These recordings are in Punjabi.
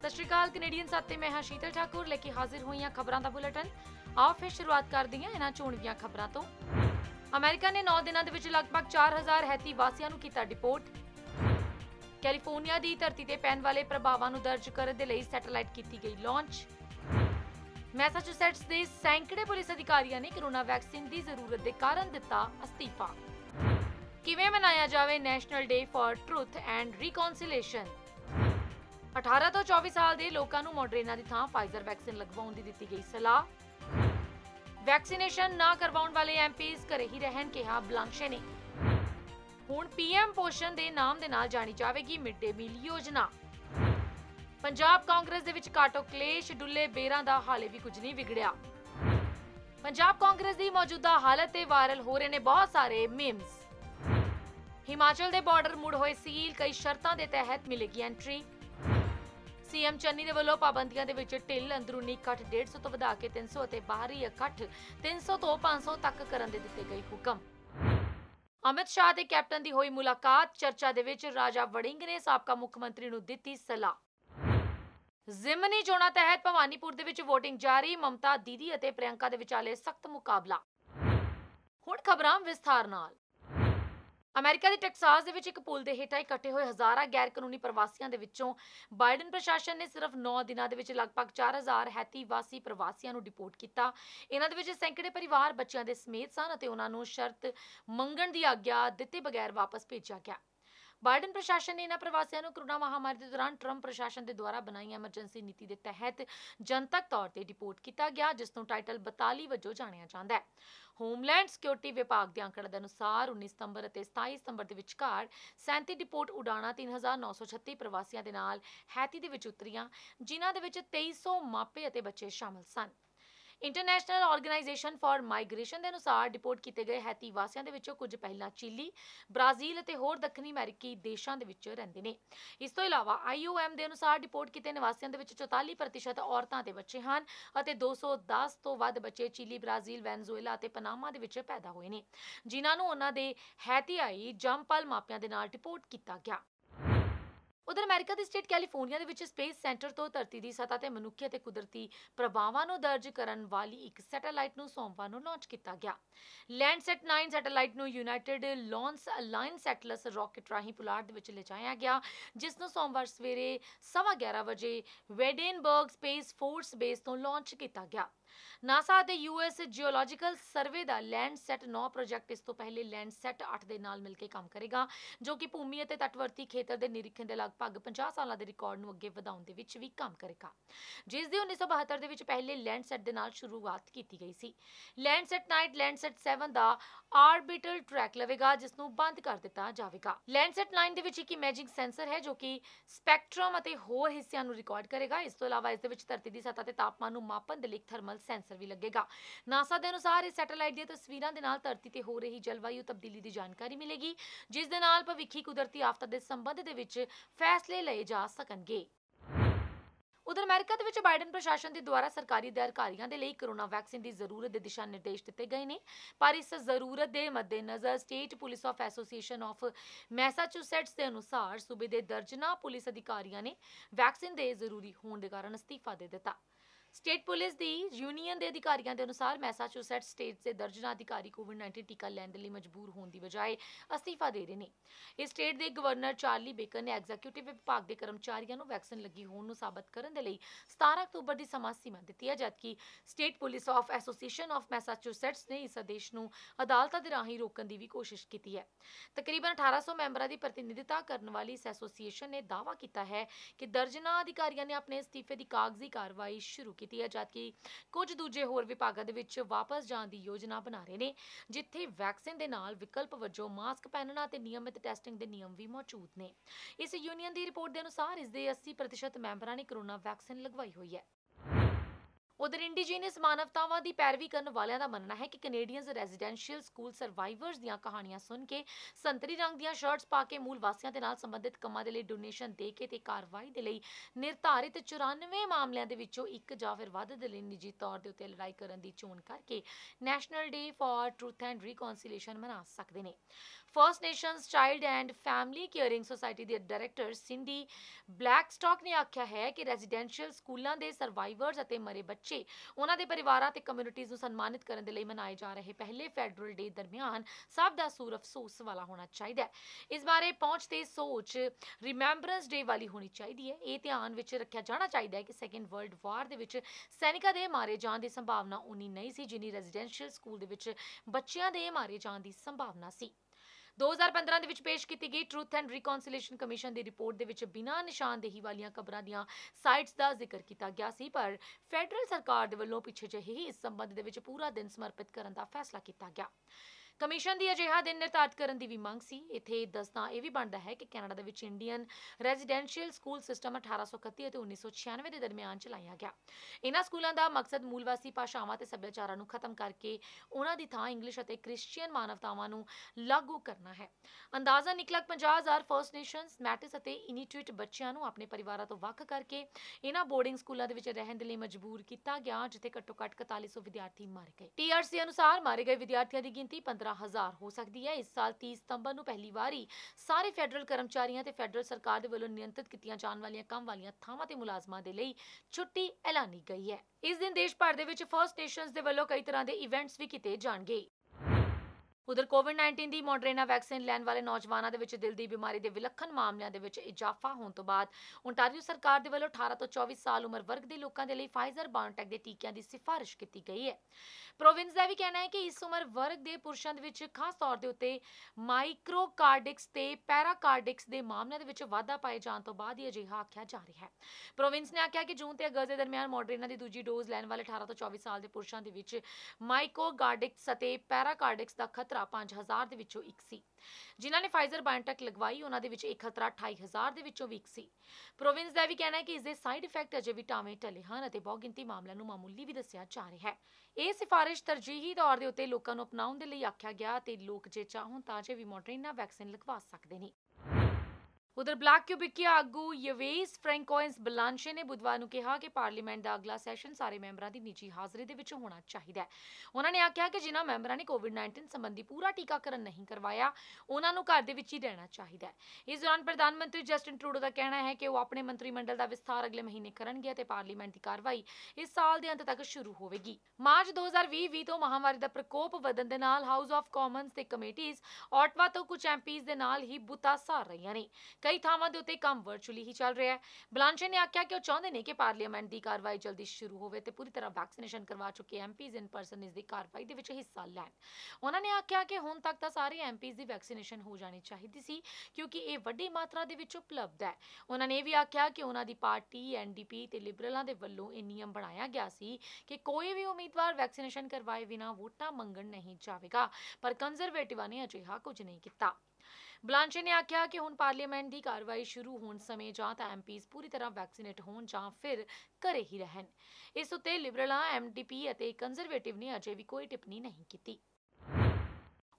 सत श्री अकाल कनेडियन साथ मैं हाँ शीतल ठाकुर लेके हाजिर हुई हाँ खबरों का बुलेटिन। आओ फिर शुरुआत करते हैं इन्हां चोणवीआं खबरों तो। अमेरिका ने 9 दिनों के लगभग 4000 हैती वासियों को किया डिपोर्ट। कैलीफोर्निया की धरती पर पैन वाले प्रभावों को दर्ज करने के लिए सैटेलाइट की गई लॉन्च। मैसाचुसेट्स के सैकड़े पुलिस अधिकारियों ने कोरोना वैक्सीन की जरूरत के कारण दिता अस्तीफा। किवें मनाया जाए national day for truth and reconciliation. 18 तो 24 साल के लोगों को मॉडरेना की थां फाइजर वैक्सीन लगवाउण दी दित्ती गई सलाह। वैक्सीनेशन ना करवाउण वाले एमपीज घरे ही रहन कहा बलांशे ने। हुण पीएम पोषण के नाम दे नाल जानी जाएगी मिड डे मील योजना। पंजाब कांग्रेस दे विच काटो क्लेश डुल्ले बेरां दा हाले भी कुछ नहीं बिगड़िया। पंजाब कांग्रेस की मौजूदा हालत ते वायरल हो रहे ने बहुत सारे मीम्स। हिमाचल के बॉर्डर मुड़ होए सील, कई शर्तां दे तहत मिलेगी एंट्री। सीएम चन्नी दे वल्लों पाबंदियां दे विच ढिल, अंदरूनी इकट्ठ 150 तो वधा के 300 ते बाहरी इकट्ठ 300 तो 500 तक करन दे दित्ते गए हुक्म। अमित शाह ते कैप्टन दी होई मुलाकात, चर्चा दे विच राजा वड़िंग ने साबका मुख्यमंत्री नूं दित्ती सलाह। जिमनी चोणां तहत भवानीपुर दे विच वोटिंग जारी, ममता दीदी अते प्रियंका दे विचाले सख्त मुकाबला। हुण खबरां विस्तार नाल। अमेरिका के टैक्सास के एक पुल के हेठा इकट्ठे हुए हज़ारां गैर कानूनी प्रवासियों के विचों बाइडन प्रशासन ने सिर्फ 9 दिनों के लगभग 4000 हैती वासी प्रवासियों को डिपोर्ट किया। इन्हां दे विच सैकड़े परिवार बच्चों के समेत सन अते उन्हां नूं शर्त मंगण की आग्या दिते बगैर वापस भेजा गया। बाइडन प्रशासन ने इन्हां प्रवासियों को कोरोना महामारी के दौरान ट्रंप प्रशासन के द्वारा बनाई एमरजेंसी नीति के तहत जनतक तौर पर डिपोर्ट किया गया, जिसनों टाइटल 42 वजों जानिया जाता है। होमलैंड सिक्योरिटी विभाग के आंकड़े के अनुसार 19 सितंबर और 27 सितंबर के विचकार 37 डिपोर्ट उड़ाणा 3936 प्रवासियों के नाल हैती दे विच उतरियां, जिन्हां दे विच 2300 मापे अते बच्चे शामिल सन। इंटरनेशनल ऑर्गेनाइजेशन फॉर माइग्रेशन के अनुसार डिपोर्ट किए गए हैती वासियों के विचों कुछ पहला चिली, ब्राजील अते होर दक्षिणी अमेरिकी देशों के विच रहिंदे ने। इस तो इलावा IOM के अनुसार डिपोर्ट किए निवासियों के विच 44% औरतां ते बच्चे हैं अते 210 तो वध बच्चे चिली, ब्राजील, वेनेजुएला अते पनामा दे विच पैदा हुए ने, जिन्हां नूं उन्हां दे हैतियाई जंपल मापियां दे नाल डिपोर्ट किया गया। उधर अमेरिका की स्टेट कैलीफोर्निया के विच स्पेस सेंटर तो धरती की सतह ते मनुखी ते कुदरती प्रभावां नूं दर्ज करन वाली एक सैटेलाइट नूं सोमवार नूं लॉन्च किया गया। लैंडसैट 9 सैटेलाइट नूं United Launch Alliance Atlas rocket राहीं पुलाड़ दे विच लिजाया गया, जिस नूं सोमवार सवेरे 11:15 बजे वेडेनबर्ग स्पेस फोर्स बेस तो लॉन्च किया गया। नासा ते यूएस जियोलॉजिकल सर्वे का लैंडसैट 9 प्रोजेक्ट इस तो पहले लैंडसैट 8 के नाल मिलकर काम करेगा, जो कि भूमि और तटवर्ती खेतर के निरीक्षण के लगभग 50 साल के रिकॉर्ड नूं अगे वधाउण दे विच भी काम करेगा, जिसकी 1972 के विच पहले लैंडसैट के नाल शुरुआत की गई सी। लैंडसैट नाइट लैंडसैट 7 का आर्बिटल ट्रैक लवेगा, जिसनूं बंद कर दिता जाएगा। लैंडसैट 9 के विच एक इमेजिंग सेंसर है जो कि स्पैक्ट्रम और होर हिस्सों नूं रिकॉर्ड करेगा। इस तो इलावा इस दे विच धरती की सतह ते तापमान नूं मापन दे लई थर्मल सेंसर भी लगेगा। नासा के अनुसार इस सैटेलाइट दी तस्वीरां दे नाल धरती ते हो रही जलवायु तब्दीली की जानकारी मिलेगी, जिस दे नाल भविखी कुदरती आफतां दे संबंध दे विच फैसले लए जा सकणगे। उधर अमेरिका के बाइडन प्रशासन के द्वारा सरकारी अधिकारियों के लिए कोरोना वैक्सीन की जरूरत के दिशा निर्देश दिए गए हैं, पर इस जरूरत के मद्देनजर state police of association of Massachusetts के अनुसार सूबे के दर्जना पुलिस अधिकारियों ने वैक्सीन के जरूरी होने के कारण अस्तीफा दे दिता। स्टेट पुलिस की यूनियन के अधिकारियों के अनुसार मैसाचुसेट्स स्टेट से दर्जना अधिकारी कोविड-19 टीका लैने लिए मजबूर होने की बजाय अस्तीफा दे रहे हैं। इस स्टेट के गवर्नर चार्ली बेकर ने एग्जीक्यूटिव विभाग के कर्मचारियों को वैक्सीन लगी होने साबित करने के लिए 17 अक्तूबर की समा सीमा दी है, जबकि state police of association of Massachusetts ने इस आदेश को अदालत के राही रोकने की भी कोशिश की है। तकरीबन 1800 मैंबरों की प्रतिनिधिता करने वाली इस एसोसीएशन ने दावा किया है कि दर्जना अधिकारियों ने अपने इस्तीफे की कागजी कार्रवाई शुरू की है, जबकि कुछ दूजे होर विभागों दे विच वापस जाने की योजना बना रहे हैं, जिथे वैक्सीन के नाल विकल्प वजों मास्क पहनना ते नियमित टेस्टिंग के नियम भी मौजूद ने। इस यूनियन की रिपोर्ट के अनुसार इसके 80% मैंबरों ने कोरोना वैक्सीन लगवाई हुई है। उधर इंडिजीनियस मानवतावां की पैरवी करने वालों का मनना है कि कनेडियंस रेजिडेंशियल स्कूल सर्वाइवर्स दी कहानियां सुन के संतरी रंग दी शर्ट्स पा के मूल वासियों के नाल संबंधित कामां दे लई डोनेशन दे के ते कार्रवाई दे लई निर्धारित 94 मामलों के विचों एक जां फिर वध दे लई निजी तौर के उत्ते लड़ाई करन दी चोण करके national day for truth and reconciliation मना सकते हैं। First nations child and family caring society ਦੇ ਡਾਇਰੈਕਟਰ ਸਿੰਡੀ ਬਲੈਕਸਟਾਕ ਨੇ ਆਖਿਆ ਹੈ ਕਿ ਰੈਜ਼ੀਡੈਂਸ਼ੀਅਲ ਸਕੂਲਾਂ ਦੇ ਸਰਵਾਈਵਰਸ ਅਤੇ ਮਰੇ ਬੱਚੇ ਉਹਨਾਂ ਦੇ ਪਰਿਵਾਰਾਂ ਤੇ ਕਮਿਊਨਿਟੀਜ਼ ਨੂੰ ਸਨਮਾਨਿਤ ਕਰਨ ਦੇ ਲਈ ਮਨਾਏ ਜਾ ਰਹੇ ਪਹਿਲੇ ਫੈਡਰਲ ਡੇ ਦਰਮਿਆਨ ਸਭ ਦਾ ਸੂਰ ਅਫਸੋਸ ਵਾਲਾ ਹੋਣਾ ਚਾਹੀਦਾ ਹੈ। ਇਸ ਬਾਰੇ ਪਹੁੰਚ ਤੇ ਸੋਚ ਰਿਮੈਂਬਰੈਂਸ ਡੇ ਵਾਲੀ ਹੋਣੀ ਚਾਹੀਦੀ ਹੈ। ਇਹ ਧਿਆਨ ਵਿੱਚ ਰੱਖਿਆ ਜਾਣਾ ਚਾਹੀਦਾ ਹੈ ਕਿ ਸੈਕੰਡ ਵਰਲਡ ਵਾਰ ਦੇ ਵਿੱਚ ਸੈਨਿਕਾਂ ਦੇ ਮਾਰੇ ਜਾਣ ਦੀ ਸੰਭਾਵਨਾ ਉਨੀ ਨਹੀਂ ਸੀ ਜਿੰਨੀ ਰੈਜ਼ੀਡੈਂਸ਼ੀਅਲ ਸਕੂਲ ਦੇ ਵਿੱਚ ਬੱਚਿਆਂ ਦੇ ਮਾਰੇ ਜਾਣ ਦੀ ਸੰਭਾਵਨਾ ਸੀ। 2015 ਦੇ ਵਿੱਚ ਪੇਸ਼ ਕੀਤੀ ਗਈ truth and reconciliation commission the report ਦੇ ਵਿੱਚ ਬਿਨਾਂ ਨਿਸ਼ਾਨਦੇਹੀ ਵਾਲੀਆਂ ਕਬਰਾਂ ਦੀਆਂ ਸਾਈਟਸ ਦਾ ਜ਼ਿਕਰ ਕੀਤਾ ਗਿਆ ਸੀ, ਪਰ ਫੈਡਰਲ ਸਰਕਾਰ ਦੇ ਵੱਲੋਂ ਪਿੱਛੇ ਜਿਹੇ ਹੀ ਇਸ ਸੰਬੰਧ ਦੇ ਵਿੱਚ ਪੂਰਾ ਦਿਨ ਸਮਰਪਿਤ ਕਰਨ ਦਾ ਫੈਸਲਾ ਕੀਤਾ ਗਿਆ। ਕਮਿਸ਼ਨ ਦੀ ਅਜਿਹਾ ਦਿਨ ਨਿਰਧਾਰਿਤ ਕਰਨ ਦੀ ਵੀ ਮੰਗ ਸੀ। ਇੱਥੇ ਦੱਸਣਾ ਇਹ ਵੀ ਬਣਦਾ ਹੈ ਕਿ ਕੈਨੇਡਾ ਦੇ ਵਿੱਚ ਇੰਡੀਅਨ ਰੈਜ਼ੀਡੈਂਸ਼ੀਅਲ ਸਕੂਲ ਸਿਸਟਮ 1831 ਅਤੇ 1996 ਦੇ ਦਰਮਿਆਨ ਚਲਾਇਆ ਗਿਆ। ਇਹਨਾਂ ਸਕੂਲਾਂ ਦਾ ਮਕਸਦ ਮੂਲਵਾਸੀ ਭਾਸ਼ਾਵਾਂ ਤੇ ਸੱਭਿਆਚਾਰਾਂ ਨੂੰ ਖਤਮ ਕਰਕੇ ਉਹਨਾਂ ਦੀ ਥਾਂ ਇੰਗਲਿਸ਼ ਅਤੇ ਕ੍ਰਿਸਚੀਅਨ ਮਾਨਵਤਾਵਾਂ ਨੂੰ ਲਾਗੂ ਕਰਨਾ ਹੈ। ਅੰਦਾਜ਼ਾ ਨਿਕਲਾ 50,000 ਫਰਸਟ ਨੇਸ਼ਨਸ, ਮੈਟਿਸ ਅਤੇ ਇਨੀਟਿਊਟ ਬੱਚਿਆਂ ਨੂੰ ਆਪਣੇ ਪਰਿਵਾਰਾਂ ਤੋਂ ਵੱਖ ਕਰਕੇ ਇਹਨਾਂ ਬੋਰਡਿੰਗ ਸਕੂਲਾਂ ਦੇ ਵਿੱਚ ਰਹਿਣ ਦੇ ਲਈ ਮਜਬੂਰ ਕੀਤਾ ਗਿਆ, ਜਿੱਥੇ ਘੱਟੋ ਘੱਟ 4100 ਵਿਦਿਆਰਥੀ ਮਾਰੇ ਗਏ। TRC ਅਨੁਸਾਰ ਮਾਰੇ ਗਏ ਵਿਦਿਆਰਥੀਆਂ ਦੀ ਗਿਣਤੀ 15,000 ਹੋ ਸਕਦੀ ਹੈ। ਇਸ ਸਾਲ 30 ਸਤੰਬਰ ਨੂੰ ਪਹਿਲੀ ਵਾਰੀ ਸਾਰੇ ਫੈਡਰਲ ਕਰਮਚਾਰੀਆਂ ਤੇ ਫੈਡਰਲ ਸਰਕਾਰ ਦੇ ਵੱਲੋਂ ਨਿਯੰਤਰਿਤ ਕੀਤੀਆਂ ਜਾਣ ਵਾਲੀਆਂ ਕੰਮ ਵਾਲੀਆਂ ਥਾਵਾਂ ਤੇ ਮੁਲਾਜ਼ਮਾਂ ਦੇ ਲਈ ਛੁੱਟੀ ਐਲਾਨੀ ਗਈ ਹੈ। ਇਸ ਦਿਨ ਦੇਸ਼ ਭਰ ਦੇ ਵਿੱਚ ਫਰਸਟ ਨੇਸ਼ਨਸ ਦੇ ਵੱਲੋਂ ਕਈ ਤਰ੍ਹਾਂ ਦੇ ਇਵੈਂਟਸ ਵੀ ਕੀਤੇ ਜਾਣਗੇ। ਉਧਰ ਕੋਵਿਡ-19 ਦੀ ਮੋਡਰਨਾ ਵੈਕਸੀਨ ਲੈਣ ਵਾਲੇ ਨੌਜਵਾਨਾਂ ਦੇ ਵਿੱਚ ਦਿਲ ਦੀ ਬਿਮਾਰੀ ਦੇ ਵਿਲੱਖਣ ਮਾਮਲਿਆਂ ਦੇ ਵਿੱਚ ਇਜ਼ਾਫਾ ਹੋਣ ਤੋਂ ਬਾਅਦ ਓਨਟਾਰੀਓ ਸਰਕਾਰ ਦੇ ਵੱਲੋਂ 18 ਤੋਂ 24 ਸਾਲ ਉਮਰ ਵਰਗ ਦੇ ਲੋਕਾਂ ਦੇ ਲਈ ਫਾਈਜ਼ਰ ਬਾਇਓਟੈਕ ਦੇ ਟੀਕਿਆਂ ਦੀ ਸਿਫਾਰਿਸ਼ ਕੀਤੀ ਗਈ ਹੈ। ਪ੍ਰੋਵਿੰਸ ਦਾ ਵੀ ਕਹਿਣਾ ਹੈ ਕਿ ਇਸ ਉਮਰ ਵਰਗ ਦੇ ਪੁਰਸ਼ਾਂ ਦੇ ਵਿੱਚ ਖਾਸ ਤੌਰ ਦੇ ਉੱਤੇ ਮਾਈਕਰੋਕਾਰਡਿਕਸ ਤੇ ਪੈਰਾਕਾਰਡਿਕਸ ਦੇ ਮਾਮਲਿਆਂ ਦੇ ਵਿੱਚ ਵਾਧਾ ਪਾਏ ਜਾਣ ਤੋਂ ਬਾਅਦ ਹੀ ਅਜਿਹਾ ਆਖਿਆ ਜਾ ਰਿਹਾ ਹੈ। ਪ੍ਰੋਵਿੰਸ ਨੇ ਆਖਿਆ ਕਿ ਜੂਨ ਤੇ ਅਗਸਤ ਦੇ ਦਰਮਿਆਨ ਮੋਡਰਨਾ ਦੀ ਦੂਜੀ ਡੋਜ਼ ਲੈਣ ਵਾਲੇ 18 ਤੋਂ 24 ਸਾਲ ਦੇ ਪੁਰਸ਼ਾਂ ਦੇ ਵਿੱਚ ਮਾਈਕਰੋਕਾਰਡਿਕਸ ਅਤੇ ਪੈਰਾਕਾਰਡਿਕਸ ਦਾ ਖਤਰਾ 5,000 ਦੇ ਵਿੱਚੋਂ ਇੱਕ ਸੀ। ਜਿਨ੍ਹਾਂ ਨੇ ਫਾਈਜ਼ਰ ਬਾਇਓਟੈਕ ਲਗਵਾਈ ਉਹਨਾਂ ਦੇ ਵਿੱਚ ਇਹ ਖਤਰਾ 28,000 ਦੇ ਵਿੱਚੋਂ ਵੀ ਇੱਕ ਸੀ। ਪ੍ਰੋਵਿੰਸ ਦਾ ਵੀ ਕਹਿਣਾ ਹੈ ਕਿ ਇਸ ਦੇ ਸਾਈਡ ਇਫੈਕਟ ਅਜੇ ਵੀ ਟਾਵੇਂ ਟਲੇ ਹਨ ਅਤੇ ਬਹੁਗਿਣਤੀ ਮਾਮਲਿਆਂ ਨੂੰ ਮਾਮੂਲੀ ਵੀ ਦੱਸਿਆ ਜਾ ਰਿਹਾ ਹੈ। ਇਹ ਸਿਫਾਰਿਸ਼ ਤਰਜੀਹੀ ਤੌਰ ਦੇ ਉੱਤੇ ਲੋਕਾਂ ਨੂੰ ਅਪਣਾਉਣ ਦੇ ਲਈ ਆਖਿਆ ਗਿਆ ਤੇ ਲੋਕ ਜੇ ਚਾਹਣ ਤਾਂ ਅਜੇ ਵੀ ਮੋਡਰਨਾ ਵੈਕਸੀਨ ਲਗਵਾ ਸਕਦੇ ਨੇ। ਉਧਰ ਬਲੈਕ ਕਿਊਬਿਕਿਆ ਆਗੂ ਯਵੇਸ ਫ੍ਰੈਂਕੋਇਨਸ ਬਲਾਂਸ਼ੇ ਨੇ ਬੁੱਧਵਾਰ ਨੂੰ ਕਿਹਾ ਕਿ ਪਾਰਲੀਮੈਂਟ ਦਾ ਅਗਲਾ ਸੈਸ਼ਨ ਸਾਰੇ ਮੈਂਬਰਾਂ ਦੀ ਨਿੱਜੀ ਹਾਜ਼ਰੀ ਦੇ ਵਿੱਚ ਹੋਣਾ ਚਾਹੀਦਾ ਹੈ। ਉਹਨਾਂ ਨੇ ਆਖਿਆ ਕਿ ਜਿਨ੍ਹਾਂ ਮੈਂਬਰਾਂ ਨੇ ਕੋਵਿਡ-19 ਸੰਬੰਧੀ ਪੂਰਾ ਟੀਕਾਕਰਨ ਨਹੀਂ ਕਰਵਾਇਆ ਉਹਨਾਂ ਨੂੰ ਘਰ ਦੇ ਵਿੱਚ ਹੀ ਰਹਿਣਾ ਚਾਹੀਦਾ ਹੈ। ਇਸ ਦੌਰਾਨ ਪ੍ਰਧਾਨ ਮੰਤਰੀ ਜਸਟਿਨ ਟਰੂਡੋ ਦਾ ਕਹਿਣਾ ਹੈ ਕਿ ਉਹ ਆਪਣੇ ਮੰਤਰੀ ਮੰਡਲ ਦਾ ਵਿਸਥਾਰ ਅਗਲੇ ਮਹੀਨੇ ਕਰਨਗੇ ਅਤੇ ਪਾਰਲੀਮੈਂਟ ਦੀ ਕਾਰਵਾਈ ਇਸ ਸਾਲ ਦੇ ਅੰਤ ਤੱਕ ਸ਼ੁਰੂ ਹੋਵੇਗੀ। ਮਾਰਚ 2020 ਤੋਂ ਮਹਾਮਾਰੀ ਦਾ ਪ੍ਰਕੋਪ ਵਧਣ ਦੇ ਨਾਲ ਹਾਊਸ ਆਫ ਕਾਮਨਸ ਤੇ ਕਮੇਟੀਜ਼ ਆਟਵਾ ਤੋਂ ਕੁਝ ਐਮਪੀਜ਼ ਦੇ ਨਾਲ ਹੀ ਬੁੱਤਾ ਸਾਰ ਰਹੀਆਂ ਨੇ। ਕਈ ਥਾਵਾਂ ਦੇ ਉੱਤੇ ਕੰਮ ਵਰਚੁਅਲੀ ਹੀ ਚੱਲ ਰਿਹਾ ਹੈ। ਬਲਾਂਸ਼ੇ ਨੇ ਆਖਿਆ ਕਿ ਉਹ ਚਾਹੁੰਦੇ ਨੇ ਕਿ ਪਾਰਲੀਮੈਂਟ ਦੀ ਕਾਰਵਾਈ ਜਲਦੀ ਸ਼ੁਰੂ ਹੋਵੇ ਤੇ ਪੂਰੀ ਤਰ੍ਹਾਂ ਵੈਕਸੀਨੇਸ਼ਨ ਕਰਵਾ ਚੁੱਕੇ ਐਮਪੀਜ਼ ਇਨ ਪਰਸਨ ਇਸ ਦੀ ਕਾਰਵਾਈ ਦੇ ਵਿੱਚ ਹਿੱਸਾ ਲੈਣ। ਉਹਨਾਂ ਨੇ ਆਖਿਆ ਕਿ ਹੁਣ ਤੱਕ ਤਾਂ ਸਾਰੇ ਐਮਪੀਜ਼ ਦੀ ਵੈਕਸੀਨੇਸ਼ਨ ਹੋ ਜਾਣੀ ਚਾਹੀਦੀ ਸੀ ਕਿਉਂਕਿ ਇਹ ਵੱਡੀ ਮਾਤਰਾ ਦੇ ਵਿੱਚ ਉਪਲਬਧ ਹੈ। ਉਹਨਾਂ ਨੇ ਇਹ ਵੀ ਆਖਿਆ ਕਿ ਉਹਨਾਂ ਦੀ ਪਾਰਟੀ ਐਨਡੀਪੀ ਤੇ ਲਿਬਰਲਾਂ ਦੇ ਵੱਲੋਂ ਇਹ ਨਿਯਮ ਬਣਾਇਆ ਗਿਆ ਸੀ ਕਿ ਕੋਈ ਵੀ ਉਮੀਦਵਾਰ ਵੈਕਸੀਨੇਸ਼ਨ ਕਰਵਾਏ ਬਿਨਾਂ ਵੋਟਾਂ ਮੰਗਣ ਨਹੀਂ ਜਾਵੇਗਾ, ਪਰ ਕੰਜ਼ਰਵੇਟਿਵਾਂ ਨੇ ਅਜਿਹਾ ਕੁਝ ਨਹੀਂ ਕੀਤਾ। ਬਲਾਂਸ਼ੇ ਨੇ ਆਖਿਆ ਕਿ ਹੁਣ ਪਾਰਲੀਮੈਂਟ ਦੀ ਕਾਰਵਾਈ ਸ਼ੁਰੂ ਹੋਣ ਸਮੇਂ ਜਾਂ ਤਾਂ ਐਮਪੀਜ਼ ਪੂਰੀ ਤਰ੍ਹਾਂ ਵੈਕਸੀਨੇਟ ਹੋਣ ਜਾਂ ਫਿਰ ਘਰੇ ਹੀ ਰਹਿਣ। ਇਸ ਉੱਤੇ ਲਿਬਰਲਾਂ, ਐਮਡੀਪੀ ਅਤੇ ਕੰਜ਼ਰਵੇਟਿਵ ਨੇ ਅਜੇ ਵੀ ਕੋਈ ਟਿੱਪਣੀ ਨਹੀਂ ਕੀਤੀ।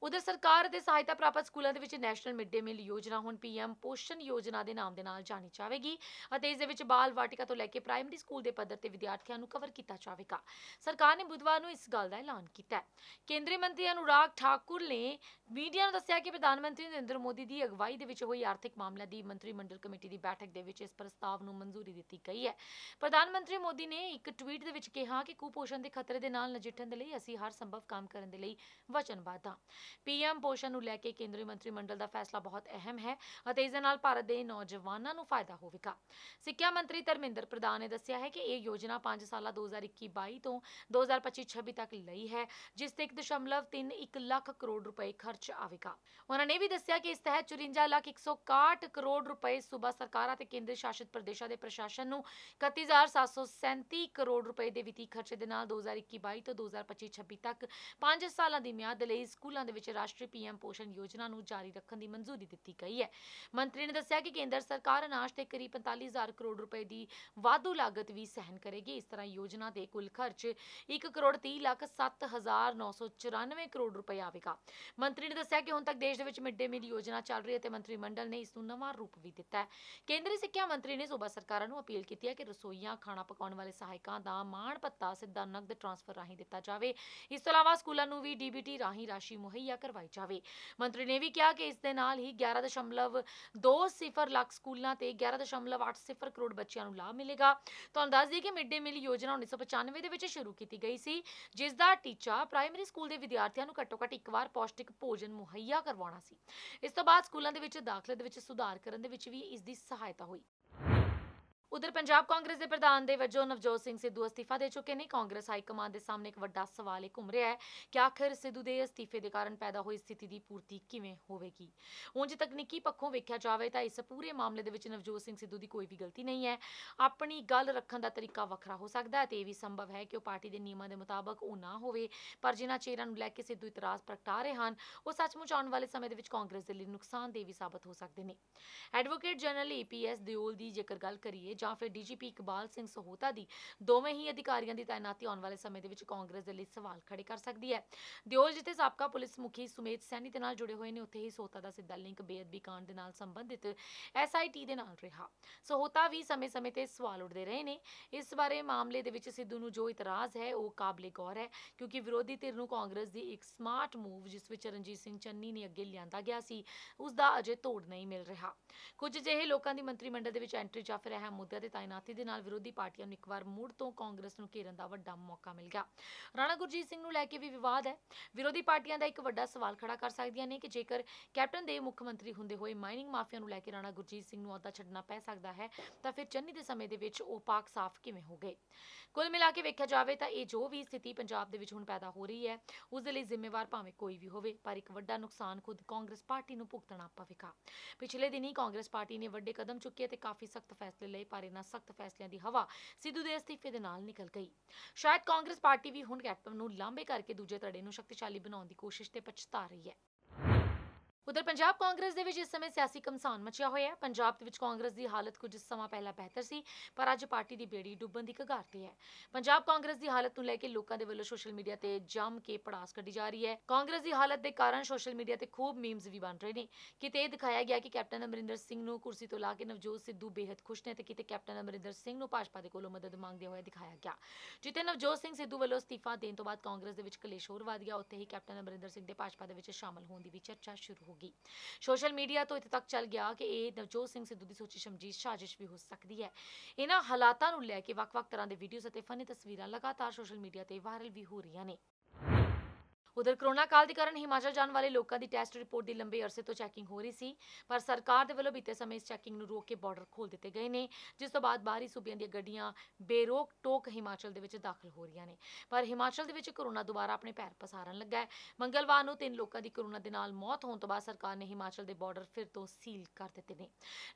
ਉਧਰ ਸਰਕਾਰ ਅਤੇ ਸਹਾਇਤਾ ਪ੍ਰਾਪਤ ਸਕੂਲਾਂ ਦੇ ਵਿੱਚ ਨੈਸ਼ਨਲ ਮਿਡ ਡੇ ਮੀਲ ਯੋਜਨਾ ਹੁਣ ਪੀਐਮ ਪੋਸ਼ਣ ਯੋਜਨਾ ਦੇ ਨਾਮ ਦੇ ਨਾਲ ਜਾਣੀ ਜਾਵੇਗੀ ਅਤੇ ਇਸ ਦੇ ਵਿੱਚ ਬਾਲ ਵਾਟਿਕਾ ਤੋਂ ਲੈ ਕੇ ਪ੍ਰਾਇਮਰੀ ਸਕੂਲ ਦੇ ਪੱਧਰ ਤੇ ਵਿਦਿਆਰਥੀਆਂ ਨੂੰ ਕਵਰ ਕੀਤਾ ਜਾਵੇਗਾ। ਸਰਕਾਰ ਨੇ ਬੁੱਧਵਾਰ ਨੂੰ ਇਸ ਗੱਲ ਦਾ ਐਲਾਨ ਕੀਤਾ ਹੈ। ਕੇਂਦਰੀ ਮੰਤਰੀ ਅਨੁਰਾਗ ਠਾਕੁਰ ਨੇ ਮੀਡੀਆ ਨੂੰ ਦੱਸਿਆ ਕਿ ਪ੍ਰਧਾਨ ਮੰਤਰੀ ਨਰਿੰਦਰ ਮੋਦੀ ਦੀ ਅਗਵਾਈ ਦੇ ਵਿੱਚ ਹੋਈ ਆਰਥਿਕ ਮਾਮਲਿਆਂ ਦੀ ਮੰਤਰੀ ਮੰਡਲ ਕਮੇਟੀ ਦੀ ਬੈਠਕ ਦੇ ਵਿੱਚ ਇਸ ਪ੍ਰਸਤਾਵ ਨੂੰ ਮਨਜ਼ੂਰੀ ਦਿੱਤੀ ਗਈ ਹੈ। ਪ੍ਰਧਾਨ ਮੰਤਰੀ ਮੋਦੀ ਨੇ ਇੱਕ ਟਵੀਟ ਦੇ ਵਿੱਚ ਕਿਹਾ ਕਿ ਕੁਪੋਸ਼ਣ ਦੇ ਖਤਰੇ ਦੇ ਨਾਲ ਨਜਿੱਠਣ ਦੇ ਲਈ ਅਸੀਂ ਹਰ ਸੰਭਵ ਕੰਮ ਕਰਨ ਦੇ ਲਈ ਵਚਨਬੱਧ ਹਾਂ। ਪੀਐਮ ਪੋਸ਼ਣ ਨੂੰ ਲੈ ਕੇ ਕੇਂਦਰੀ ਮੰਤਰੀ ਮੰਡਲ ਦਾ ਫੈਸਲਾ ਬਹੁਤ ਅਹਿਮ ਹੈ ਅਤੇ ਇਸ ਦੇ ਨਾਲ ਭਾਰਤ ਦੇ ਨੌਜਵਾਨਾਂ ਨੂੰ ਫਾਇਦਾ ਹੋਵੇਗਾ। ਸਿੱਖਿਆ ਮੰਤਰੀ ਧਰਮਿੰਦਰ ਪ੍ਰਧਾਨ ਨੇ ਦੱਸਿਆ ਹੈ ਕਿ ਇਹ ਯੋਜਨਾ 5 ਸਾਲਾਂ 2021-22 ਤੋਂ 2025-26 ਤੱਕ ਲਈ ਹੈ, ਜਿਸ ਤੇ 1.31 ਲੱਖ ਕਰੋੜ ਰੁਪਏ ਖਰਚ ਆਵੇਗਾ। ਉਹਨਾਂ ਨੇ ਵੀ ਦੱਸਿਆ ਕਿ ਇਸ ਤਹਿਤ 54,161 ਕਰੋੜ ਰੁਪਏ ਸੂਬਾ ਸਰਕਾਰਾਂ ਤੇ ਕੇਂਦਰ ਸ਼ਾਸਿਤ ਪ੍ਰਦੇਸ਼ਾਂ ਦੇ ਪ੍ਰਸ਼ਾਸਨ ਨੂੰ 31,737 ਕਰੋੜ ਰੁਪਏ ਦੇ ਵਿੱਤੀ ਖਰਚੇ ਦੇ ਨਾਲ 2021-22 ਤੋਂ 2025-26 ਤੱਕ 5 ਸਾਲਾਂ ਦੀ ਮਿਆਦ ਲਈ ਸਕੂਲਾਂ ਦੇ ਵਿੱਚ ਰਾਸ਼ਟਰੀ ਪੀਐਮ ਪੋਸ਼ਣ ਯੋਜਨਾ ਨੂੰ ਜਾਰੀ ਰੱਖਣ ਦੀ ਮਨਜ਼ੂਰੀ ਦਿੱਤੀ ਗਈ ਹੈ। ਮੰਤਰੀ ਨੇ ਦੱਸਿਆ ਕਿ ਕੇਂਦਰ ਸਰਕਾਰ ਅਨਾਜ ਤੇ ਕਰੀਬ 45,000 ਕਰੋੜ ਰੁਪਏ ਦੀ ਵਾਧੂ ਲਾਗਤ ਵੀ ਸਹਿਨ ਕਰੇਗੀ। ਇਸ ਤਰ੍ਹਾਂ ਯੋਜਨਾ ਦੇ ਕੁੱਲ ਖਰਚ 1,30,07,994 ਕਰੋੜ ਰੁਪਏ ਆਵੇਗਾ। ਮੰਤਰੀ ਨੇ ਦੱਸਿਆ ਕਿ ਹੁਣ ਤੱਕ ਦੇਸ਼ ਦੇ ਵਿੱਚ ਮਿਡ ਡੇ ਮੀਲ ਯੋਜਨਾ ਚੱਲ ਰਹੀ ਹੈ ਤੇ ਮੰਤਰੀ ਮੰਡਲ ਨੇ ਇਸ ਨੂੰ ਨਵਾਂ ਰੂਪ ਵੀ ਦਿੱਤਾ ਹੈ। ਕੇਂਦਰੀ ਸਿੱਖਿਆ ਮੰਤਰੀ ਨੇ ਸੂਬਾ ਸਰਕਾਰਾਂ ਨੂੰ ਅਪੀਲ ਕੀਤੀ ਹੈ ਕਿ ਰਸੋਈਆਂ, ਖਾਣਾ ਪਕਾਉਣ ਵਾਲੇ ਸਹਾਇਕਾਂ ਦਾ ਮਾਣ ਭੱਤਾ ਸਿੱਧਾ ਨਕਦ ਟ੍ਰਾਂਸਫਰ ਰਾਹੀਂ ਦਿੱਤਾ ਜਾਵੇ। ਇਸ ਤੋਂ ਇਲਾਵਾ ਸਕੂਲਾਂ ਨੂੰ ਵੀ ਡੀਬੀਟੀ ਰਾਹੀਂ ਰਾਸ਼ੀ ਮੁਹੱਈਆ ਮੁਹੱਈਆ ਕਰਵਾਈ ਜਾਵੇ। ਮੰਤਰੀ ਨੇ ਵੀ ਕਿਹਾ ਕਿ ਇਸ ਦੇ ਨਾਲ ਹੀ 11.20 ਲੱਖ ਸਕੂਲਾਂ ਤੇ 11.80 ਕਰੋੜ ਬੱਚਿਆਂ ਨੂੰ ਲਾਭ ਮਿਲੇਗਾ। ਤੁਹਾਨੂੰ ਦੱਸ ਦਈਏ ਕਿ ਮਿਡ ਡੇ ਮੀਲ ਯੋਜਨਾ 1995 ਦੇ ਵਿੱਚ ਸ਼ੁਰੂ ਕੀਤੀ ਗਈ ਸੀ, ਜਿਸ ਦਾ ਟੀਚਾ ਪ੍ਰਾਇਮਰੀ ਸਕੂਲ ਦੇ ਵਿਦਿਆਰਥੀਆਂ ਨੂੰ ਘੱਟੋ-ਘੱਟ ਇੱਕ ਵਾਰ ਪੌਸ਼ਟਿਕ ਭੋਜਨ ਮੁਹੱਈਆ ਕਰਵਾਉਣਾ ਸੀ। ਇਸ ਤੋਂ ਬਾਅਦ ਸਕੂਲਾਂ ਦੇ ਵਿੱਚ ਦਾਖਲੇ ਦੇ ਵਿੱਚ ਸੁਧਾਰ ਕਰਨ ਦੇ ਵਿੱਚ ਵੀ ਇਸ ਦੀ ਸਹਾਇਤਾ ਹੋਈ। उधर पंजाब कांग्रेस के प्रधान दे वजों नवजोत सिंह सिद्धू अस्तीफा दे चुके हैं। कांग्रेस हाईकमान के सामने एक वड्डा सवाल घूम रहा है कि आखिर सिद्धू के अस्तीफे के कारण पैदा हुई स्थिति की पूर्ति किवें होवेगी। उंज तकनीकी पक्षों वेख्या जाए तो इस पूरे मामले दे विच नवजोत सिंह सिद्धू की कोई भी गलती नहीं है। अपनी गल रखण दा तरीका वखरा हो सकता है, तो यह भी संभव है कि पार्टी के नियमां के मुताबक वो ना होवे, पर जिन्हां चेहरां नूं लैके सिद्धू इतराज प्रगटा रहे हैं वो सचमुच आने वाले समय दे विच कांग्रेस के लिए नुकसानदेह भी साबित हो सकते हैं। एडवोकेट जनरल APS दिओल की जेकर गल करिए जां फिर DGP इकबाल सिंह सहोता दी दोवें ही अधिकारियों की तैनाती आने वाले समय के कांग्रेस के लिए सवाल खड़े कर सकती है। दिओल जिथे साबका पुलिस मुखी सुमेध सैनी के नाल जुड़े हुए हैं, उत्थे ही सहोता का सीधा लिंक बेअदबी कांड के नाल संबंधित SIT के नाल रहा। सहोता भी समय समय ते सवाल उठते रहे हैं। इस बारे मामले दे विच सिद्धू नूं जो इतराज़ है वो काबिले गौर है, क्योंकि विरोधी धिर नूं कांग्रेस की एक स्मार्ट मूव जिस विच रणजीत सिंह चन्नी ने अगे लिआंदा गया सी उसका अजे तोड़ नहीं मिल रहा। कुछ अजिहे लोगों की मंत्रिमंडल दे विच एंट्री या फिर अहम मुद्दे ते तैनाती दे नाल विरोधी पार्टियां नूं एक बार मुड़ तो कांग्रेस नूं घेरन दा वड्डा मौका मिल गया। राणा गुरजीत सिंह नूं लैके भी विवाद है। विरोधी पार्टियां दा एक वड्डा सवाल खड़ा कर सकदियां ने कि जेकर कैप्टन दे मुख मंत्री हुंदे होए माइनिंग माफिया नूं लैके राणा गुरजीत सिंह नूं अहुदा छड्डना पै सकदा है, तां फिर चन्नी दे समय दे विच ओह पाक साफ किवें हो गए। कुल मिला के वेख्या जाए तो यह जो भी स्थिति पंजाब दे विच हुण पैदा हो रही है उसदे लई जिम्मेवार भावें कोई भी होवे, पर एक वड्डा नुकसान खुद कांग्रेस पार्टी नूं भुगतना पवेगा। पिछले दिन ही कांग्रेस पार्टी ने वड्डे कदम चुके ते काफ़ी सख्त फैसले लए, पर इन्हां सख्त फैसलिਆਂ ਦੀ हवा सिद्धू ਦੇ ਅਸਤੀਫੇ ਦੇ ਨਾਲ ਨਿਕਲ ਗਈ। शायद कांग्रेस पार्टी भी ਹੁਣ कैप्टन ਨੂੰ ਲਾਂਬੇ ਕਰਕੇ ਦੂਜੇ ਧੜੇ ਨੂੰ ਸ਼ਕਤੀਸ਼ਾਲੀ ਬਣਾਉਣ ਦੀ ਕੋਸ਼ਿਸ਼ ਤੇ ਪਛਤਾ ਰਹੀ ਹੈ। उधर पंजाब कांग्रेस दे विच इस समय सियासी घमसान मचिया होया है। पंजाब दे विच कांग्रेस की हालत कुछ समा पहला बेहतर सी, पर अज पार्टी की बेड़ी डुब्बन की कगार ते है। पंजाब कांग्रेस की हालत नूं लैके लोकां दे वल्लों सोशल मीडिया ते जम के पड़ास कड्ढी जा रही है। कांग्रेस की हालत के कारण सोशल मीडिया ते खूब मीम्स भी बन रहे हैं। किते यह दिखाया गया कि कैप्टन अमरिंदर सिंह नूं कुर्सी तो ला के नवजोत सिद्धू बेहद खुश ने, ते किते कैप्टन अमरिंदर सिंह नूं भाजपा दे कोलों मदद मांगदे होए दिखाया गया। जिथे नवजोत सिंह सिद्धू वल्लों इस्तीफा देण तो बाद कांग्रेस दे विच कलेश होर वध गया, उत्थे ही कैप्टन अमरिंदर सिंह दे भाजपा दे विच शामिल होण दी भी चर्चा शुरू हो गई। सोशल मीडिया तो इत्थे तक चल गया कि यह नवजोत सिंह सिद्धू की सोची समझी साजिश भी हो सकती है। इन्हां हालातां नूं लैके वख-वख तरह के वीडियोज़ अते फनी तस्वीरां लगातार सोशल मीडिया ते वायरल भी हो रही ने। उधर कोरोना काल के कारण हिमाचल जाने वाले लोगों की टैसट रिपोर्ट की लंबे अरसे तो चैकिंग हो रही सी, पर सरकार के वलों बीते समय इस चैकिंग नूं रोक के बॉर्डर खोल दिए गए हैं, जिस तो बाद बाहरी सूबियां दी गड्डियां बेरोक टोक हिमाचल दे विच दाखिल हो रही ने। पर हिमाचल दे विच कोरोना दोबारा अपने पैर पसारन लगा है। मंगलवार नूं 3 लोगों की कोरोना दे नाल मौत होने तो बाद सरकार ने हिमाचल के बॉर्डर फिर तो सील कर दिते ने।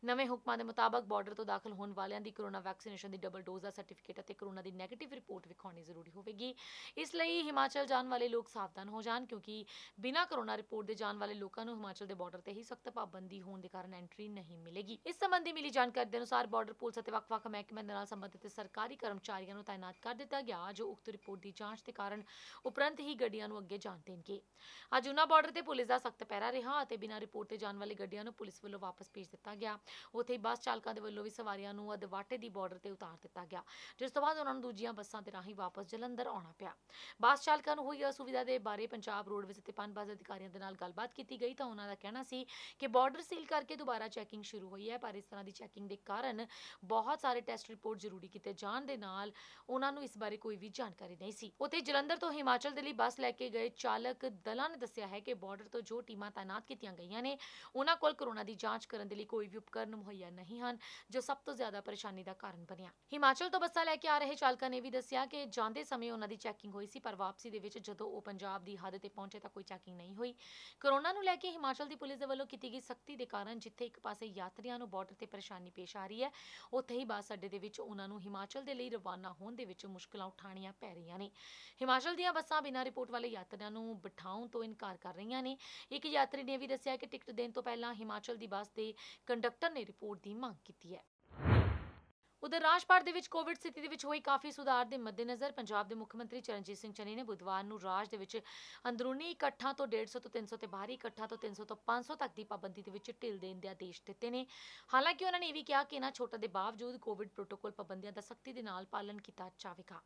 नवे हुक्मां दे मुताबक बॉर्डर तो दाखिल होने वालियां दी कोरोना वैक्सीनेशन की डबल डोज का सर्टिफिकेट अते कोरोना की नैगेटिव रिपोर्ट विखाउणी जरूरी होवेगी। इसलिए हिमाचल जाने वाले लोग सावधान हो जान, क्योंकि बिना कोरोना रिपोर्ट दे जाने वाले लोगों को हिमाचल के बॉर्डर ते ही सख्त पाबंदी होने के कारण एंट्री नहीं मिलेगी। इस संबंधी मिली जानकारी के अनुसार बॉर्डर पुलिस और वख-वख महकमे दे नाल संबंधित सरकारी कर्मचारियों को तैनात कर दिया गया, जो उक्त रिपोर्ट की जांच के कारण उपरंत ही गड्डियां नूं अगे जाण देणगे। अज उन्हां बॉर्डर ते पुलिस का सख्त पैरा रहा और बिना रिपोर्ट ते जाने वाली गड्डियां नूं पुलिस वालों वापस भेज दिता गया। उत्थे ही बस चालकों के वलों भी सवारियां नूं अदवाटे दी बॉर्डर ते उतार दिता गया, जिस तो बाद उन्हां नूं दूजियां बसां ते राहीं वापस जलंधर आउणा पिया। बस चालकों नूं होई असुविधा के बारे पंजाब रोडवेज ते पनबस अधिकारियों के नाल गलबात की गई, तो उन्हों का कहना सी कि बॉर्डर सील करके दोबारा चैकिंग शुरू हुई है, पर इस तरह की चैकिंग के कारण बहुत सारे टैसट रिपोर्ट जरूरी किए जाने के नाल उन्हां नूं इस बारे कोई भी जानकारी नहीं सी। उत्थे जलंधर तो हिमाचल के लिए बस लैके गए चालक दलां ने दस्सिया है कि बॉर्डर तो जो टीमां तैनात कीतियां गईयां ने उन्हां कोल कोरोना की जांच करने के लिए कोई भी उपकरण मुहैया नहीं हैं, जो सब तो ज्यादा परेशानी का कारण बनिया। हिमाचल तो बसां लैके आ रहे चालकां ने भी दस्सिया कि जांदे समय उन्हां दी चैकिंग हुई सी, पर वापसी दे विच जदों ओह पंजाब दी हद ते पहुंचे तां कोई चैकिंग नहीं हुई। कोरोना नूं लैके हिमाचल की पुलिस दे वल्लों कीती गई सख्ती के कारण जिथे एक पासे यात्रियों नूं बॉर्डर ते परेशानी पेश आ रही है, उत्थे ही बस अड्डे दे विच उन्हां नूं हिमाचल दे लई रवाना होण दे विच मुश्किलां उठाणियां पै रहीआं ने। हिमाचल दीआं बसां बिना रिपोर्ट वाले यात्रियों नूं बिठाउण तो इनकार कर रहीआं ने। एक यात्री ने भी दस्सिया कि टिकट देण तो पहलां हिमाचल दी बस दे कंडक्टर ने रिपोर्ट की मांग कीती है। ਉਧਰ ਰਾਜ ਭਰ ਦੇ ਵਿੱਚ ਕੋਵਿਡ ਸਥਿਤੀ ਦੇ ਵਿੱਚ ਹੋਈ ਕਾਫੀ ਸੁਧਾਰ ਦੇ ਮੱਦੇਨਜ਼ਰ ਪੰਜਾਬ ਦੇ ਮੁੱਖ ਮੰਤਰੀ ਚਰਨਜੀਤ ਸਿੰਘ ਚੰਨੀ ਨੇ ਬੁੱਧਵਾਰ ਨੂੰ ਰਾਜ ਦੇ ਵਿੱਚ ਅੰਦਰੂਨੀ ਇਕੱਠਾਂ ਤੋਂ 150 ਤੋਂ 300 ਤੇ ਬਾਹਰੀ ਇਕੱਠਾਂ ਤੋਂ 300 ਤੋਂ 500 ਤੱਕ ਦੀ ਪਾਬੰਦੀ ਦੇ ਵਿੱਚ ਢਿੱਲ ਦੇਣ ਦੇ ਆਦੇਸ਼ ਦਿੱਤੇ ਨੇ। ਹਾਲਾਂਕਿ ਉਹਨਾਂ ਨੇ ਇਹ ਵੀ ਕਿਹਾ ਕਿ ਇਹਨਾਂ ਛੋਟਾਂ ਦੇ ਬਾਵਜੂਦ ਕੋਵਿਡ ਪ੍ਰੋਟੋਕਾਲ ਪਾਬੰਦੀਆਂ ਦਾ ਸਖਤੀ ਦੇ ਨਾਲ ਪਾਲਣ ਕੀਤਾ ਜਾਵੇਗਾ।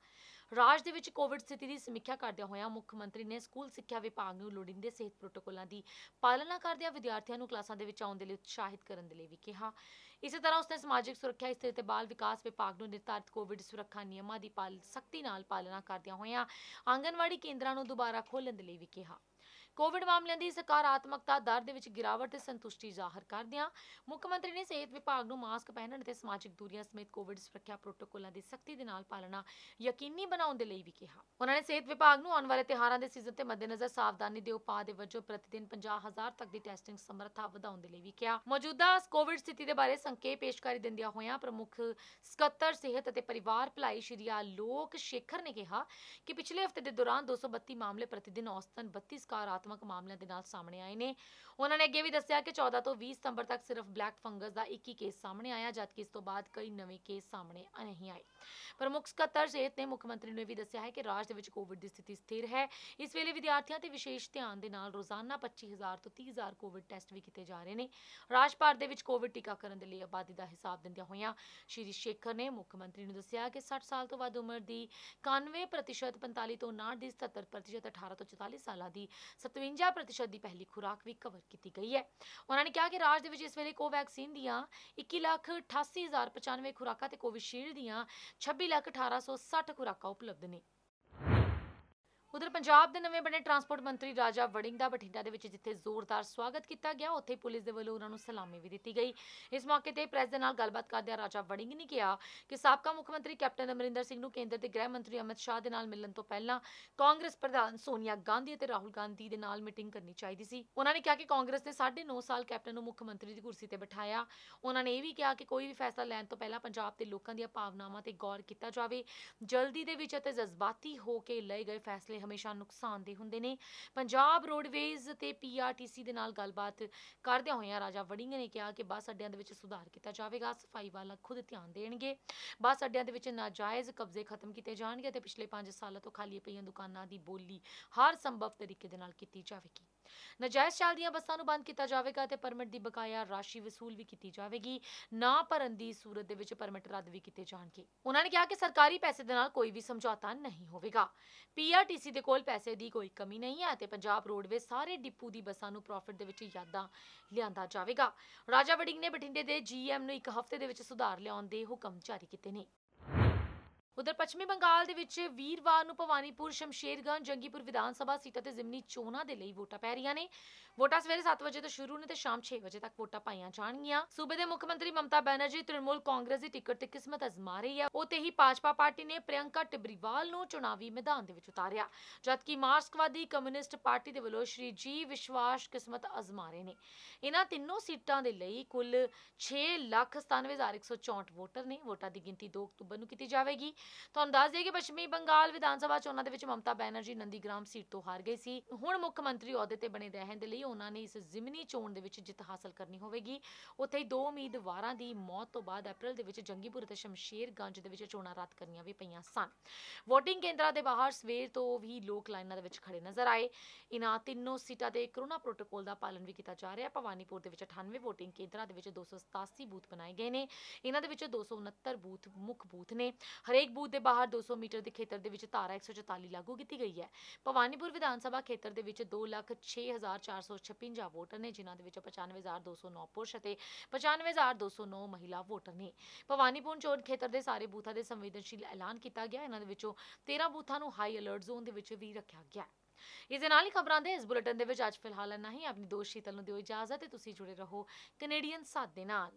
ਰਾਜ ਦੇ ਵਿੱਚ ਕੋਵਿਡ ਸਥਿਤੀ ਦੀ ਸਮੀਖਿਆ ਕਰਦਿਆਂ ਹੋਇਆਂ ਮੁੱਖ ਮੰਤਰੀ ਨੇ ਸਕੂਲ ਸਿੱਖਿਆ ਵਿਭਾਗ ਨੂੰ ਲੋੜੀਂਦੇ ਸਿਹਤ ਪ੍ਰੋਟੋਕਾਲਾਂ ਦੀ ਪਾਲਣਾ ਕਰਦਿਆਂ ਵਿਦਿਆਰਥੀਆਂ ਨੂੰ ਕਲਾਸਾਂ ਦੇ ਵਿੱਚ ਆਉਣ ਦੇ ਲਈ ਉਤਸ਼ਾਹਿਤ ਕਰਨ ਦੇ ਲਈ ਵੀ ਕਿਹਾ। ਇਸੇ ਤਰ੍ਹਾਂ ਉਸਨੇ ਸਮਾਜਿਕ ਸੁਰੱਖਿਆ, ਇਸਤਰੀ ਤੇ ਬਾਲ ਵਿਕਾਸ ਵਿਭਾਗ ਨੂੰ ਨਿਰਧਾਰਿਤ ਕੋਵਿਡ ਸੁਰੱਖਿਆ ਨਿਯਮਾਂ ਦੀ ਸਖਤੀ ਨਾਲ ਪਾਲਣਾ ਕਰਦਿਆਂ ਹੋਇਆਂ ਆਂਗਨਵਾੜੀ ਕੇਂਦਰਾਂ ਨੂੰ ਦੁਬਾਰਾ ਖੋਲ੍ਹਣ ਦੇ ਲਈ ਵੀ ਕਿਹਾ। ਕੋਵਿਡ ਮਾਮਲਿਆਂ ਦੀ ਸਕਾਰਾਤਮਕਤਾ ਦਰ ਦੇ ਵਿੱਚ ਗਿਰਾਵਟ ਤੇ ਸੰਤੁਸ਼ਟੀ ਜ਼ਾਹਰ ਕਰਦਿਆਂ ਮੁੱਖ ਮੰਤਰੀ ਨੇ ਸਿਹਤ ਵਿਭਾਗ ਨੂੰ ਮਾਸਕ ਪਹਿਨਣ ਅਤੇ ਸਮਾਜਿਕ ਦੂਰੀਆਂ ਸਮੇਤ ਕੋਵਿਡ ਸੁਰੱਖਿਆ ਪ੍ਰੋਟੋਕਾਲਾਂ ਦੀ ਸਖਤੀ ਦੇ ਨਾਲ ਪਾਲਣਾ ਯਕੀਨੀ ਬਣਾਉਣ ਦੇ ਲਈ ਵੀ ਕਿਹਾ। ਉਹਨਾਂ ਨੇ ਸਿਹਤ ਵਿਭਾਗ ਨੂੰ ਆਉਣ ਵਾਲੇ ਤਿਉਹਾਰਾਂ ਦੇ ਸੀਜ਼ਨ ਤੇ ਮੱਦੇਨਜ਼ਰ ਸਾਵਧਾਨੀ ਦੇ ਉਪਾਅ ਦੇ ਵਜੋਂ ਪ੍ਰਤੀਦਿਨ 50,000 ਤੱਕ ਦੀ ਟੈਸਟਿੰਗ ਸਮਰੱਥਾ ਵਧਾਉਣ ਦੇ ਲਈ ਵੀ ਕਿਹਾ। ਮੌਜੂਦਾ ਕੋਵਿਡ ਸਥਿਤੀ ਦੇ ਬਾਰੇ ਸੰਖੇਪ ਪੇਸ਼ਕਾਰੀ ਦਿੰਦਿਆਂ ਹੋਇਆਂ ਪ੍ਰਮੁੱਖ ਸਕੱਤਰ ਸਿਹਤ ਅਤੇ ਪਰਿਵਾਰ ਭਲਾਈ ਸ਼੍ਰੀ ਆਲੋਕ ਸ਼ੇਖਰ ਨੇ ਕਿਹਾ ਕਿ ਪਿਛਲੇ ਹਫ਼ਤੇ ਦੇ ਦੌਰਾਨ 232 ਮਾਮਲੇ ਪ੍ਰਤੀਦਿਨ ਔਸਤਨ 32 ਸਕਾਰਾਤਮਕ ਮਾਮਲਿਆਂ ਦੇ ਨਾਲ ਸਾਹਮਣੇ ਆਏ ਨੇ। ਉਹਨਾਂ ਨੇ ਅੱਗੇ ਵੀ ਦੱਸਿਆ ਕਿ 14 ਤੋਂ 20 ਸਤੰਬਰ ਤੱਕ ਸਿਰਫ ਬਲੈਕ ਫੰਗਸ ਦਾ 21 ਕੇਸ ਸਾਹਮਣੇ ਆਇਆ, ਜਦਕਿ ਇਸ ਤੋਂ ਬਾਅਦ ਕਈ ਨਵੇਂ ਕੇਸ ਸਾਹਮਣੇ ਨਹੀਂ ਆਏ। ਪ੍ਰਮੁੱਖ ਸਕੱਤਰ ਸਿਹਤ ਨੇ ਮੁੱਖ ਮੰਤਰੀ ਨੂੰ ਇਹ ਵੀ ਦੱਸਿਆ ਹੈ ਕਿ ਰਾਜ ਦੇ ਵਿੱਚ ਕੋਵਿਡ ਦੀ ਸਥਿਤੀ ਸਥਿਰ ਹੈ। ਇਸ ਵੇਲੇ ਵਿਦਿਆਰਥੀਆਂ ਤੇ ਵਿਸ਼ੇਸ਼ ਧਿਆਨ ਦੇ ਨਾਲ ਰੋਜ਼ਾਨਾ 25,000 ਤੋਂ 30,000 ਕੋਵਿਡ ਟੈਸਟ ਵੀ ਕੀਤੇ ਜਾ ਰਹੇ ਨੇ। ਰਾਜ ਭਰ ਦੇ ਵਿੱਚ ਕੋਵਿਡ ਟੀਕਾਕਰਨ ਦੇ ਲਈ ਆਬਾਦੀ ਦਾ ਹਿਸਾਬ ਦਿੰਦਿਆਂ ਹੋਇਆਂ ਸ਼੍ਰੀ ਸ਼ੇਖਰ ਨੇ ਮੁੱਖ ਮੰਤਰੀ ਨੂੰ ਦੱਸਿਆ ਕਿ 60 ਸਾਲ ਤੋਂ ਵੱਧ ਉਮਰ ਦੀ 91%, 45 ਤੋਂ 59 ਦੀ 77%, 18 ਤੋਂ 44 ਸਾਲਾਂ ਦੀ 57% ਦੀ ਪਹਿਲੀ ਖੁਰਾਕ ਵੀ ਕਵਰ ਕੀਤੀ ਗਈ ਹੈ। ਉਹਨਾਂ ਨੇ ਕਿਹਾ ਕਿ ਰਾਜ ਦੇ ਵਿੱਚ ਇਸ ਵੇਲੇ ਕੋਵੈਕਸੀਨ ਦੀਆਂ 21,88,095 ਖੁਰਾਕਾਂ ਤੇ ਕੋਵਿਸ਼ੀਲਡ ਦੀਆਂ 26,18,60 ਖੁਰਾਕਾਂ ਉਪਲਬਧ ਨੇ। ਉਧਰ ਪੰਜਾਬ ਦੇ ਨਵੇਂ ਬਣੇ ਟਰਾਂਸਪੋਰਟ ਮੰਤਰੀ ਰਾਜਾ ਵੜਿੰਗ ਦਾ ਬਠਿੰਡਾ ਦੇ ਵਿੱਚ ਜਿੱਥੇ ਜ਼ੋਰਦਾਰ ਸਵਾਗਤ ਕੀਤਾ ਗਿਆ, ਉੱਥੇ ਪੁਲਿਸ ਦੇ ਵੱਲੋਂ ਉਹਨਾਂ ਨੂੰ ਸਲਾਮੀ ਵੀ ਦਿੱਤੀ ਗਈ। ਇਸ ਮੌਕੇ ਤੇ ਪ੍ਰੈਸ ਦੇ ਨਾਲ ਗੱਲਬਾਤ ਕਰਦਿਆਂ ਰਾਜਾ ਵੜਿੰਗ ਨੇ ਕਿਹਾ ਕਿ ਸਾਬਕਾ ਮੁੱਖ ਮੰਤਰੀ ਕੈਪਟਨ ਅਮਰਿੰਦਰ ਸਿੰਘ ਨੂੰ ਕੇਂਦਰ ਦੇ ਗ੍ਰਹਿ ਮੰਤਰੀ ਅਮਿਤ ਸ਼ਾਹ ਦੇ ਨਾਲ ਮਿਲਣ ਤੋਂ ਪਹਿਲਾਂ ਕਾਂਗਰਸ ਪ੍ਰਧਾਨ ਸੋਨੀਆ ਗਾਂਧੀ ਅਤੇ ਰਾਹੁਲ ਗਾਂਧੀ ਦੇ ਨਾਲ ਮੀਟਿੰਗ ਕਰਨੀ ਚਾਹੀਦੀ ਸੀ। ਉਹਨਾਂ ਨੇ ਕਿਹਾ ਕਿ ਕਾਂਗਰਸ ਨੇ 9.5 ਸਾਲ ਕੈਪਟਨ ਨੂੰ ਮੁੱਖ ਮੰਤਰੀ ਦੀ ਕੁਰਸੀ ਤੇ ਬਿਠਾਇਆ। ਉਹਨਾਂ ਨੇ ਇਹ ਵੀ ਕਿਹਾ ਕਿ ਕੋਈ ਵੀ ਫੈਸਲਾ ਲੈਣ ਤੋਂ ਪਹਿਲਾਂ ਪੰਜਾਬ ਦੇ ਲੋਕਾਂ ਦੀਆਂ ਭਾਵਨਾਵਾਂ ਤੇ ਗੌਰ ਕੀਤਾ ਜਾਵੇ। ਜਲਦੀ ਦੇ ਵਿੱਚ ਅਤੇ ਜਜ਼ਬਾਤੀ ਹੋ ਕੇ ਲਏ ਗਏ ਫੈਸਲੇ ਹਮੇਸ਼ਾ ਨੁਕਸਾਨਦੇਹ ਹੁੰਦੇ ਨੇ। ਪੰਜਾਬ ਰੋਡਵੇਜ਼ ਤੇ ਪੀਆਰਟੀਸੀ ਦੇ ਨਾਲ ਗੱਲਬਾਤ ਕਰਦਿਆਂ ਹੋਇਆਂ ਰਾਜਾ ਵੜਿੰਗ ਨੇ ਕਿਹਾ ਕਿ ਬੱਸ ਅੱਡਿਆਂ ਦੇ ਵਿੱਚ ਸੁਧਾਰ ਕੀਤਾ ਜਾਵੇਗਾ, ਸਫਾਈ ਵਾਲਾ ਖੁਦ ਧਿਆਨ ਦੇਣਗੇ, ਬੱਸ ਅੱਡਿਆਂ ਦੇ ਵਿੱਚ ਨਾਜਾਇਜ਼ ਕਬਜ਼ੇ ਖਤਮ ਕੀਤੇ ਜਾਣਗੇ ਤੇ ਪਿਛਲੇ 5 ਸਾਲਾਂ ਤੋਂ ਖਾਲੀ ਪਈਆਂ ਦੁਕਾਨਾਂ ਦੀ ਬੋਲੀ ਹਰ ਸੰਭਵ ਤਰੀਕੇ ਦੇ ਨਾਲ ਕੀਤੀ ਜਾਵੇਗੀ। ਨਾਜਾਇਜ਼ ਚੱਲਦੀਆਂ ਬੱਸਾਂ ਨੂੰ ਬੰਦ ਕੀਤਾ ਜਾਵੇਗਾ ਤੇ ਪਰਮਿਟ ਦੀ ਬਕਾਇਆ ਰਾਸ਼ੀ ਵਸੂਲ ਵੀ ਕੀਤੀ ਜਾਵੇਗੀ। ਨਾ ਭਰਨ ਦੀ ਸੂਰਤ ਦੇ ਵਿੱਚ ਪਰਮਿਟ ਰੱਦ ਵੀ ਕੀਤੇ ਜਾਣਗੇ। ਉਹਨਾਂ ਨੇ ਕਿਹਾ ਕਿ ਸਰਕਾਰੀ ਪੈਸੇ ਦੇ ਨਾਲ ਕੋਈ ਵੀ ਸਮਝੌਤਾ ਨਹੀਂ ਹੋਵੇਗਾ। ਪੀਆਰਟੀਸੀ ਦੇ ਕੋਲ ਪੈਸੇ ਦੀ ਕੋਈ ਕਮੀ ਨਹੀਂ ਹੈ ਤੇ ਪੰਜਾਬ ਰੋਡਵੇਜ਼ ਸਾਰੇ ਡਿਪੂ ਦੀ ਬੱਸਾਂ ਨੂੰ ਪ੍ਰੋਫਿਟ ਦੇ ਵਿੱਚ ਯਾਦਾਂ ਲਿਆਂਦਾ ਜਾਵੇਗਾ। ਰਾਜਾ ਵੜਿੰਗ ਨੇ ਬਠਿੰਡੇ ਦੇ ਜੀਐਮ ਨੂੰ 1 ਹਫ਼ਤੇ ਦੇ ਵਿੱਚ ਸੁਧਾਰ ਲਿਆਉਣ ਦੇ ਹੁਕਮ ਜਾਰੀ ਕੀਤੇ ਨੇ। ਉਧਰ ਪੱਛਮੀ ਬੰਗਾਲ ਦੇ ਵਿੱਚ ਵੀਰਵਾਰ ਨੂੰ ਭਵਾਨੀਪੁਰ, ਸ਼ਮਸ਼ੇਰਗੰਜ, ਜੰਗੀਪੁਰ ਵਿਧਾਨ ਸਭਾ ਸੀਟਾਂ ਤੇ ਜ਼ਿਮਨੀ ਚੋਣਾਂ ਦੇ ਲਈ ਵੋਟਾਂ ਪੈ ਰਹੀਆਂ ਨੇ। ਵੋਟਾਂ ਸਵੇਰੇ 7 ਵਜੇ ਤੋਂ ਸ਼ੁਰੂ ਨੇ ਤੇ ਸ਼ਾਮ 6 ਵਜੇ ਤੱਕ ਵੋਟਾਂ ਪਾਈਆਂ ਜਾਣਗੀਆਂ। ਸੂਬੇ ਦੇ ਮੁੱਖ ਮੰਤਰੀ ਮਮਤਾ ਬੈਨਰਜੀ ਤ੍ਰਿਣਮੂਲ ਕਾਂਗਰਸ ਦੀ ਟਿਕਟ ਤੇ ਕਿਸਮਤ ਅਜ਼ਮਾ ਰਹੀ ਹੈ। ਉੱਥੇ ਹੀ ਭਾਜਪਾ ਪਾਰਟੀ ਨੇ ਪ੍ਰਿਯੰਕਾ ਟਿਬਰੀਵਾਲ ਨੂੰ ਚੁਣਾਵੀ ਮੈਦਾਨ ਦੇ ਵਿੱਚ ਉਤਾਰਿਆ, ਜਦਕਿ ਮਾਰਕਸਵਾਦੀ ਕਮਿਊਨਿਸਟ ਪਾਰਟੀ ਦੇ ਵੱਲੋਂ ਸ਼੍ਰੀ ਜੀ ਵਿਸ਼ਵਾਸ ਕਿਸਮਤ ਅਜ਼ਮਾ ਰਹੇ ਨੇ। ਇਹਨਾਂ ਤਿੰਨੋਂ ਸੀਟਾਂ ਦੇ ਲਈ ਕੁੱਲ 6,97,164 ਵੋਟਰ ਨੇ। ਵੋਟਾਂ ਦੀ ਗਿਣਤੀ 2 ਅਕਤੂਬਰ ਨੂੰ ਕੀਤੀ ਜਾਵੇਗੀ। ਤੁਹਾਨੂੰ ਦੱਸ ਦਈਏ ਕਿ ਪੱਛਮੀ ਬੰਗਾਲ ਵਿਧਾਨ ਸਭਾ ਚੋਣਾਂ ਦੇ ਵਿੱਚ ਮਮਤਾ ਬੈਨਰਜੀ ਨੰਦੀਗ੍ਰਾਮ ਸੀਟ ਤੋਂ ਹਾਰ ਗਈ ਸੀ। ਹੁਣ ਮੁੱਖ ਮੰਤਰੀ ਅਹੁਦੇ ਤੇ ਬਣੇ ਰਹਿਣ ਦੇ ਲਈ ਉਹਨਾਂ ਨੇ ਇਸ ਜ਼ਿਮਨੀ ਚੋਣ ਦੇ ਵਿੱਚ ਜਿੱਤ ਹਾਸਲ ਕਰਨੀ ਹੋਵੇਗੀ। ਉੱਥੇ ਹੀ 2 ਉਮੀਦਵਾਰਾਂ ਦੀ ਮੌਤ ਤੋਂ ਬਾਅਦ ਅਪ੍ਰੈਲ ਦੇ ਵਿੱਚ ਜੰਗੀਪੁਰ ਅਤੇ ਸ਼ਮਸ਼ੇਰਗੰਜ ਦੇ ਵਿੱਚ ਚੋਣਾਂ ਰੱਦ ਕਰਨੀਆਂ ਵੀ ਪਈਆਂ ਸਨ। ਵੋਟਿੰਗ ਕੇਂਦਰਾਂ ਦੇ ਬਾਹਰ ਸਵੇਰ ਤੋਂ ਵੀ ਲੋਕ ਲਾਈਨਾਂ ਦੇ ਵਿੱਚ ਖੜੇ ਨਜ਼ਰ ਆਏ। ਇਹਨਾਂ ਤਿੰਨੋਂ ਸੀਟਾਂ ਤੇ ਕੋਰੋਨਾ ਪ੍ਰੋਟੋਕਾਲ ਦਾ ਪਾਲਣ ਵੀ ਕੀਤਾ ਜਾ ਰਿਹਾ। ਭਵਾਨੀਪੁਰ ਦੇ ਵਿੱਚ 98 ਵੋਟਿੰਗ ਕੇਂਦਰਾਂ ਦੇ ਵਿੱਚ 287 ਬੂਥ ਬਣਾਏ ਗਏ ਨੇ। ਇਹਨਾਂ ਦੇ ਵਿੱਚ 269 ਬੂਥ ਮੁੱਖ ਬੂਥ ਨੇ। ਹਰੇਕ ਬੂਥ ਦੇ ਬਾਹਰ 200 ਮੀਟਰ ਦੇ ਖੇਤਰ ਦੇ ਵਿੱਚ ਧਾਰਾ 144 ਲਾਗੂ ਕੀਤੀ ਗਈ ਹੈ। ਭਵਾਨੀਪੁਰ ਵਿਧਾਨ ਸਭਾ ਖੇਤਰ ਦੇ ਵਿੱਚ 2,06,456 ਵੋਟਰ ਨੇ, ਜਿਨ੍ਹਾਂ ਦੇ ਵਿੱਚ 95,209 ਪੁਰਸ਼ ਅਤੇ 95,209 ਮਹਿਲਾ ਵੋਟਰ ਨੇ। ਭਵਾਨੀਪੁਰ ਚੋਣ ਖੇਤਰ ਦੇ ਸਾਰੇ ਬੂਥਾਂ ਦੇ ਸੰਵੇਦਨਸ਼ੀਲ ਐਲਾਨ ਕੀਤਾ ਗਿਆ। ਇਹਨਾਂ ਦੇ ਵਿੱਚੋਂ 13 ਬੂਥਾਂ ਨੂੰ ਹਾਈ ਅਲਰਟ ਜ਼ੋਨ ਦੇ ਵਿੱਚ ਵੀ ਰੱਖਿਆ ਗਿਆ। ਇਸ ਦੇ ਨਾਲ ਹੀ ਖਬਰਾਂ ਦੇ ਇਸ ਬੁਲੇਟਿਨ ਦੇ ਵਿੱਚ ਅੱਜ ਫਿਲਹਾਲ ਇੰਨਾ ਹੀ। ਆਪਣੀ ਦੋਸਤ ਸ਼ੀਤਲ ਨੂੰ ਦਿਓ ਇਜਾਜ਼ਤ ਤੇ ਤੁਸੀਂ ਜੁੜੇ ਰਹੋ ਕੈਨੇਡੀਅਨ ਸਾਥ ਦੇ ਨਾਲ।